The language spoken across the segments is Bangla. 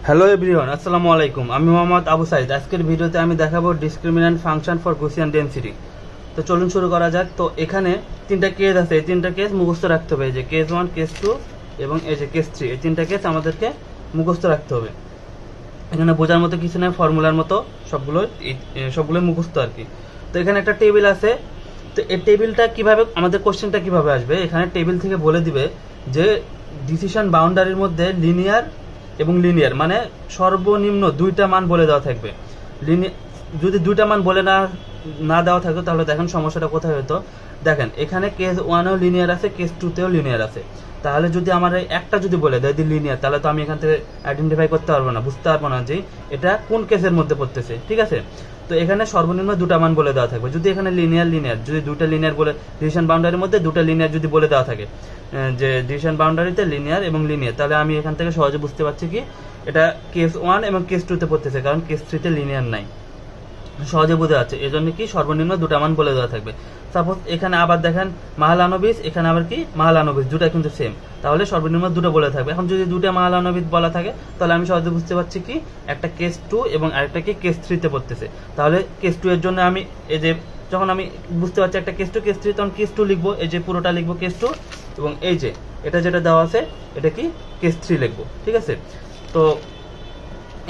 হ্যালো এভরিওয়ান, আসসালামু আলাইকুম। আমি মোহাম্মদ আবু সাইদ। আজকের ভিডিওতে আমি দেখাবো ডিসক্রিমিন্যান্ট ফাংশন ফর গসিয়ান ডেনসিটি। তো চলুন শুরু করা যাক। তো এখানে তিনটা কেস আছে, এই তিনটা কেস মুখস্থ রাখতে হবে। এই যে কেস 1, কেস 2 এবং এই যে কেস 3, এই তিনটা কেস আমাদেরকে মুখস্থ রাখতে হবে। এখানে বোঝার মতো কিছু নেই, ফর্মুলার মতো সবগুলো মুখস্থ আর কি। তো এখানে একটা টেবিল আছে। তো এই টেবিলটা কিভাবে, আমাদের কোশ্চেনটা কিভাবে আসবে, এখানে টেবিল থেকে বলে দিবে যে ডিসিশন বাউন্ডারির মধ্যে লিনিয়ার এবং লিনিয়ার মানে সর্বনিম্ন দুইটা মান বলে দেওয়া থাকবে। যদি দুইটা মান বলে না দেওয়া থাকতো তাহলে দেখেন সমস্যাটা কোথায় হতো। দেখেন এখানে কেস 1-এও লিনিয়ার আছে, কেস 2-তেও লিনিয়ার আছে। তাহলে যদি আমার একটা যদি বলে দেয় যে লিনিয়ার, তাহলে তো আমি এখান থেকে আইডেন্টিফাই করতে পারবো না, বুঝতে পারবো না যে এটা কোন কেসের মধ্যে পড়তেছে, ঠিক আছে। তো এখানে সর্বনিম্ন দুটা মান বলে দেওয়া থাকবে। যদি এখানে লিনিয়ার যদি দুটা লিনিয়ার বলে, ডিসিশন বাউন্ডারির মধ্যে দুটা লিনিয়ার যদি বলে দেওয়া থাকে, যে ডিসিশন বাউন্ডারিতে লিনিয়ার এবং লিনিয়ার, তাহলে আমি এখান থেকে সহজে বুঝতে পারছি কি এটা কেস 1 এবং কেস 2-তে পড়তেছে, কারণ কেস 3-তে লিনিয়ার নাই। সহজে বোঝা যাচ্ছে, এই জন্য কি সর্বনিম্ন দুটা মান বলে দেওয়া থাকবে। সাপোজ এখানে আবার দেখেন মাহালানবিস, এখানে আবার কি মাহালানবিস, দুটা কিন্তু সেম, তাহলে সর্বনিম্ন দুটো বলে থাকবে। এখন যদি দুটা মাহালানবিস বলা থাকে তাহলে আমি সহজে বুঝতে পারছি কি একটা কেস 2 এবং আরেকটা কি কেস 3-তে পড়তেছে। তাহলে কেস 2 এর জন্য আমি এই যে যখন আমি বুঝতে পারছি একটা কেস 2 কেস 3, তখন কেস 2 লিখবো, এই যে পুরোটা লিখবো কেস 2, এবং এই যে এটা যেটা দেওয়া আছে এটা কি কেস 3 লিখবো, ঠিক আছে। তো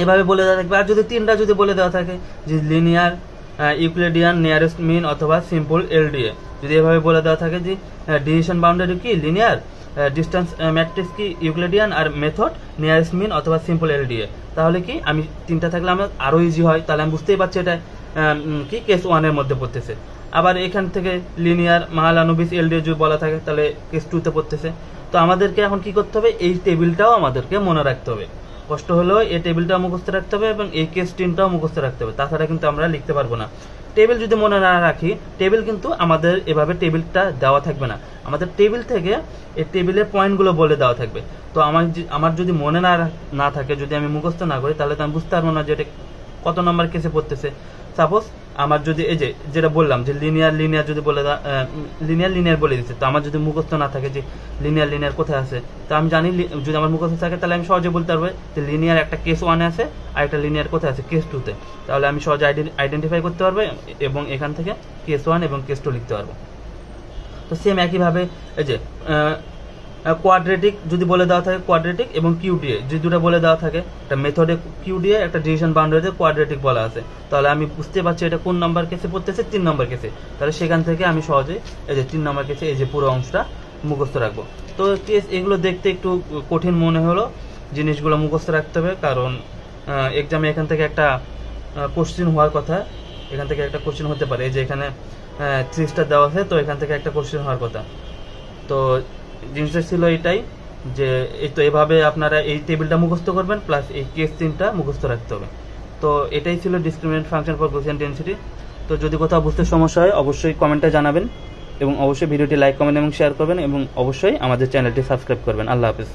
এভাবে বলে দেওয়া থাকবে। আর যদি তিনটা যদি বলে দেওয়া থাকে যে লিনিয়ার, ইউক্লিডিয়ান নিয়ারেস্ট মিন অথবা সিম্পল এলডিএ, যদি এভাবে বলে দেওয়া থাকে যে ডিসিশন বাউন্ডারি কি লিনিয়ার, ডিস্টেন্স ম্যাট্রিক্স কি ইউক্লিডিয়ান, আর মেথড নিয়ারেস্ট মিন অথবা সিম্পল এলডিএ, তাহলে কি আমি তিনটা থাকলে আমার আরো ইজি হয়, তাহলে আমি বুঝতেই পারছি এটা কি কেস 1-এর মধ্যে পড়তেছে। আবার এখান থেকে লিনিয়ার, মাহালানুবিস, এলডিএ যদি বলা থাকে তাহলে কেস 2-তে পড়তেছে। তো আমাদেরকে এখন কি করতে হবে, এই টেবিলটাও আমাদেরকে মনে রাখতে হবে। কষ্ট হলেও এই টেবিলটা মুখস্থ রাখতে হবে এবং এই কেস 3টাও মুখস্থ রাখতে হবে, তাছাড়া কিন্তু আমরা লিখতে পারবো না। টেবিল যদি মনে না রাখি, টেবিল কিন্তু আমাদের এভাবে টেবিলটা দেওয়া থাকবে না, আমাদের টেবিল থেকে এই টেবিলের পয়েন্টগুলো বলে দেওয়া থাকবে। তো আমার যদি মনে না থাকে, যদি আমি মুখস্থ না করি, তাহলে তো আমি বুঝতে পারবো না যে এটা কত নম্বর কেসে পড়তেছে। সাপোজ আমার যদি এই যে যেটা বললাম যে লিনিয়ার যদি বলে লিনিয়ার বলে দিচ্ছে, তো আমার যদি মুখস্থ না থাকে যে লিনিয়ার কোথায় আছে, তো আমি জানি যদি আমার মুখস্থ থাকে তাহলে আমি সহজে বলতে পারবো যে লিনিয়ার একটা কেস 1-এ আছে আর একটা লিনিয়ার কোথায় আছে কেস 2-তে, তাহলে আমি সহজে আইডেন্টিফাই করতে পারবো এবং এখান থেকে কেস 1 এবং কেস 2 লিখতে পারবো। তো সেম একইভাবে এই যে কোয়াড্রেটিক যদি বলে দেওয়া থাকে, কোয়াড্রেটিক এবং কিউডিএ যদি দুটো বলে দেওয়া থাকে, একটা মেথডে কিউডিএ, একটা ডিসিশন বাউন্ডারিতে কোয়াড্রেটিক বলা আছে, তাহলে আমি বুঝতে পারছি এটা কোন নাম্বার কেসে পড়তেছে, 3 নম্বর কেসে, তাহলে সেখান থেকে আমি সহজে এই যে 3 নম্বর কেসে এই যে পুরো অংশটা মুখস্থ রাখবো। তো কেস এগুলো দেখতে একটু কঠিন মনে হলো, জিনিসগুলো মুখস্থ রাখতে হবে, কারণ এক্সামে এখান থেকে একটা কোশ্চেন হওয়ার কথা, এখান থেকে একটা কোশ্চেন হতে পারে। এই যে এখানে 3 স্টার দেওয়া আছে, তো এখান থেকে একটা কোশ্চেন হওয়ার কথা। তো জিনিসটা ছিল এটাই যে তো এভাবে আপনারা এই টেবিলটা মুখস্থ করবেন, প্লাস এই কেস 3টা মুখস্থ রাখতে হবে। তো এটাই ছিল discriminant function for Gaussian density. তো যদি কোথাও বুঝতে সমস্যা হয় অবশ্যই কমেন্টে জানাবেন, এবং অবশ্যই ভিডিওটি লাইক, কমেন্ট এবং শেয়ার করবেন, এবং অবশ্যই আমাদের চ্যানেলটি সাবস্ক্রাইব করবেন। আল্লাহ হাফেজ।